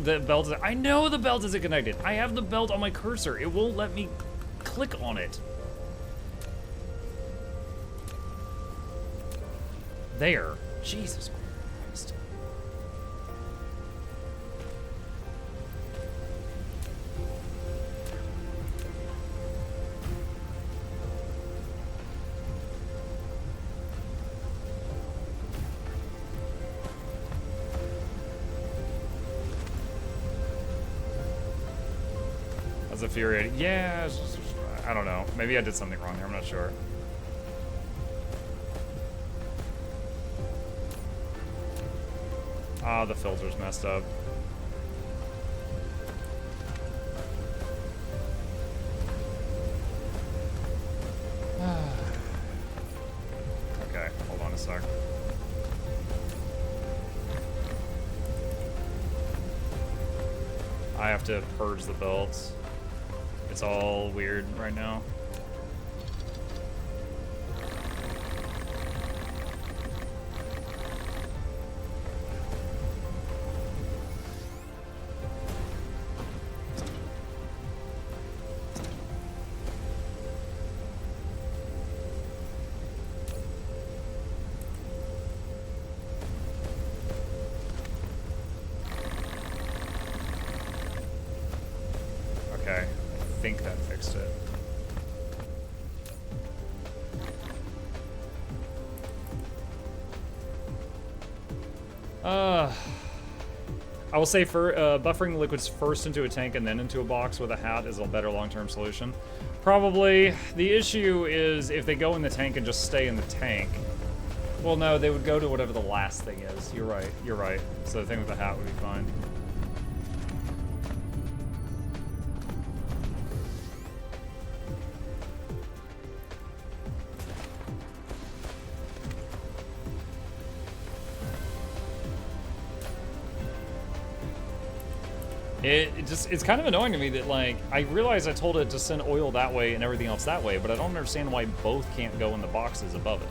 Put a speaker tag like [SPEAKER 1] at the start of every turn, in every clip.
[SPEAKER 1] the belt is, I know the belt isn't connected. I have the belt on my cursor. It won't let me click on it. There. Jesus Christ. That's infuriating. Yeah, I don't know. Maybe I did something wrong here. I'm not sure. Ah, the filter's messed up. Okay, hold on a sec. I have to purge the belts. It's all weird right now. Okay, I think that fixed it. I will say for buffering liquids first into a tank and then into a box with a hat is a better long-term solution. Probably. The issue is if they go in the tank and just stay in the tank. Well, no, they would go to whatever the last thing is. You're right. You're right. So the thing with the hat would be fine. It's kind of annoying to me that, like, I realize I told it to send oil that way and everything else that way, but I don't understand why both can't go in the boxes above it.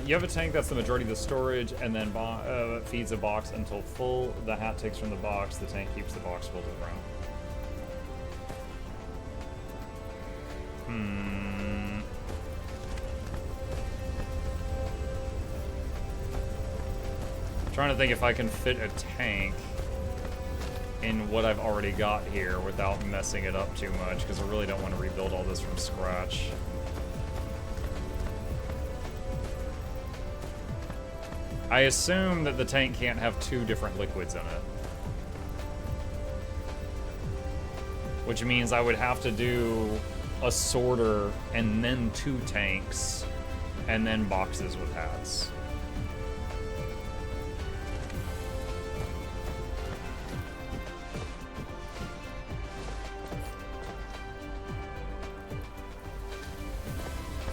[SPEAKER 1] You have a tank that's the majority of the storage, and then feeds a box until full. The hat takes from the box. The tank keeps the box full to the ground. Trying to think if I can fit a tank in what I've already got here without messing it up too much, because I really don't want to rebuild all this from scratch. I assume that the tank can't have two different liquids in it. Which means I would have to do a sorter and then two tanks and then boxes with hats.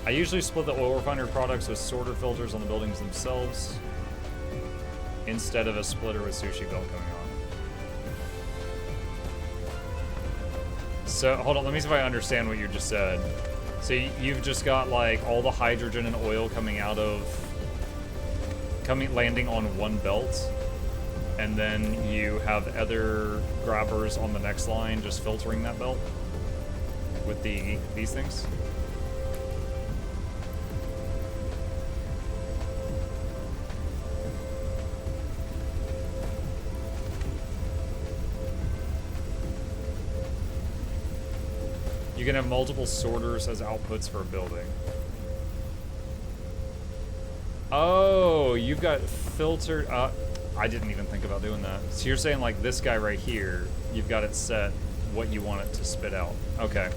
[SPEAKER 1] I usually split the oil refinery products with sorter filters on the buildings themselves, instead of a splitter with sushi belt coming on. So, hold on, let me see if I understand what you just said. So you've just got like all the hydrogen and oil coming out of, landing on one belt, and then you have other grabbers on the next line just filtering that belt with these things? You can have multiple sorters as outputs for a building. Oh, you've got filtered... I didn't even think about doing that. So you're saying like this guy right here, you've got it set what you want it to spit out. Okay.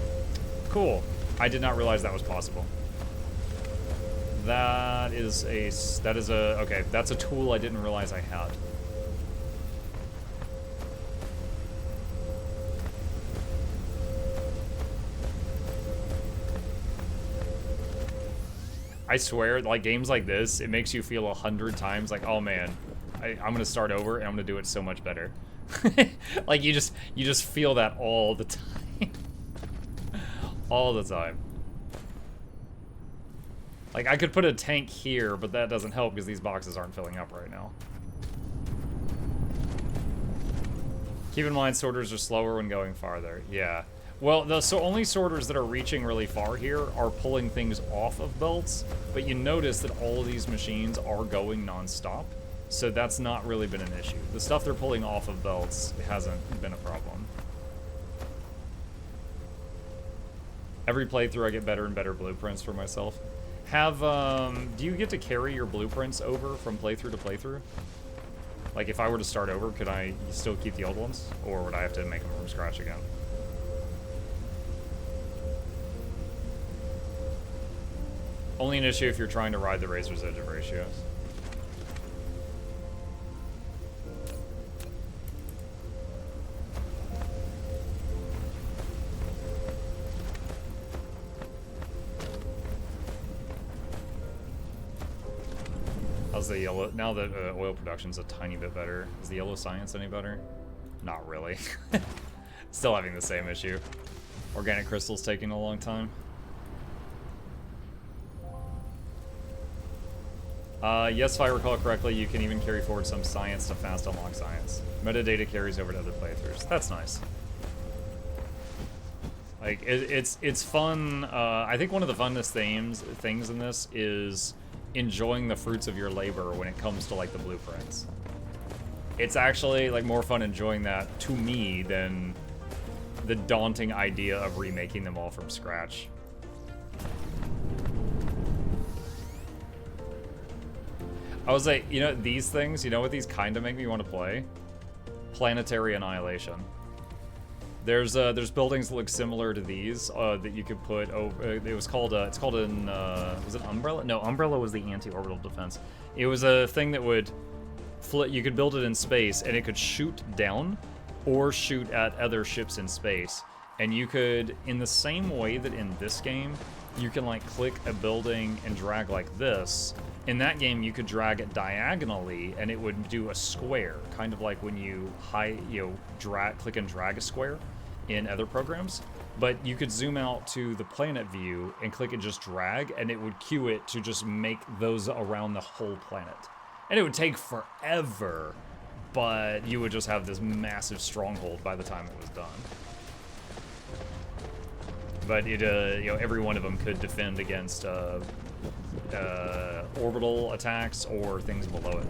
[SPEAKER 1] Cool. I did not realize that was possible. That is a, okay, that's a tool I didn't realize I had. I swear, like, games like this, it makes you feel 100 times like, oh man, I'm gonna start over and I'm gonna do it so much better. Like, you just feel that all the time. All the time. Like, I could put a tank here, but that doesn't help because these boxes aren't filling up right now. Keep in mind, sorters are slower when going farther. Yeah. Well, so only sorters that are reaching really far here are pulling things off of belts, but you notice that all of these machines are going non-stop, so that's not really been an issue. The stuff they're pulling off of belts hasn't been a problem. Every playthrough I get better and better blueprints for myself. Do you get to carry your blueprints over from playthrough to playthrough? Like, if I were to start over, could I still keep the old ones? Or would I have to make them from scratch again? Only an issue if you're trying to ride the razor's edge of ratios. How's the yellow? Now that oil production's a tiny bit better, is the yellow science any better? Not really. Still having the same issue. Organic crystals taking a long time. Yes, if I recall correctly, you can even carry forward some science to fast unlock science. Metadata carries over to other playthroughs. That's nice. Like, it's fun. I think one of the funnest things in this is enjoying the fruits of your labor when it comes to, like, the blueprints. It's actually, like, more fun enjoying that, to me, than the daunting idea of remaking them all from scratch. I was like, you know, these things, you know what these kind of make me want to play? Planetary Annihilation. There's buildings that look similar to these that you could put over. It's called an was it Umbrella? No, Umbrella was the anti-orbital defense. It was a thing that would you could build it in space and it could shoot down or shoot at other ships in space. And you could, in the same way that in this game, you can like click a building and drag like this. In that game, you could drag it diagonally, and it would do a square, kind of like when you click and drag a square in other programs. But you could zoom out to the planet view and click and just drag, and it would cue it to just make those around the whole planet. And it would take forever, but you would just have this massive stronghold by the time it was done. But it, every one of them could defend against orbital attacks or things below it.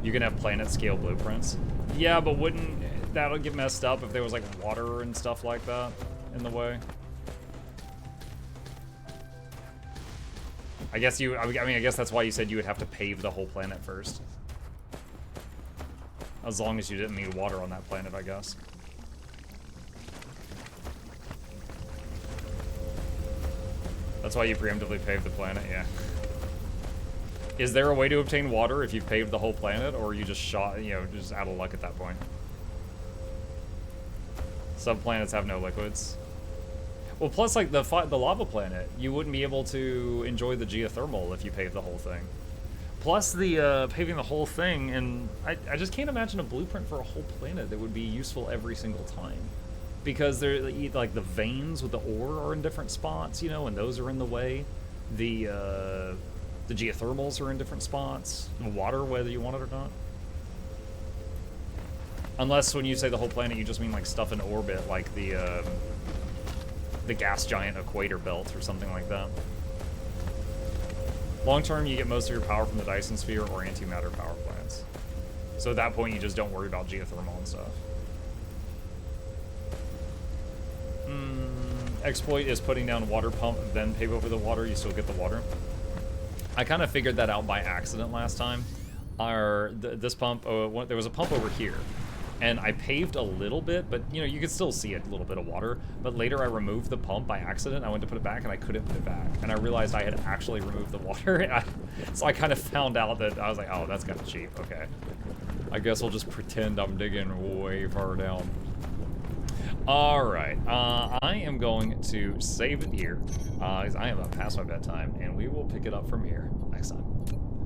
[SPEAKER 1] You can have planet scale blueprints. Yeah, but wouldn't that'll get messed up if there was like water and stuff like that in the way? I guess I guess that's why you said you would have to pave the whole planet first. As long as you didn't need water on that planet, I guess. That's why you preemptively paved the planet, yeah. Is there a way to obtain water if you've paved the whole planet, or you just just out of luck at that point? Subplanets have no liquids. Well, plus, like, the lava planet, you wouldn't be able to enjoy the geothermal if you paved the whole thing. Plus, the paving the whole thing, and I just can't imagine a blueprint for a whole planet that would be useful every single time. Because they're like the veins with the ore are in different spots, and those are in the way. The geothermals are in different spots. The water, whether you want it or not. Unless when you say the whole planet, you just mean like stuff in orbit, like the gas giant equator belt or something like that. Long term, you get most of your power from the Dyson sphere or antimatter power plants. So at that point, you just don't worry about geothermal and stuff. Exploit is putting down water pump, then pave over the water, you still get the water. I kind of figured that out by accident last time. This pump, there was a pump over here, and I paved a little bit, but you know, you could still see a little bit of water. But later I removed the pump by accident. I went to put it back and I couldn't put it back. And I realized I had actually removed the water. So I kind of found out that I was like, oh, that's kind of cheap. Okay. I guess I'll just pretend I'm digging way far down. All right, I am going to save it here, because I am about past my bedtime, and we will pick it up from here next time.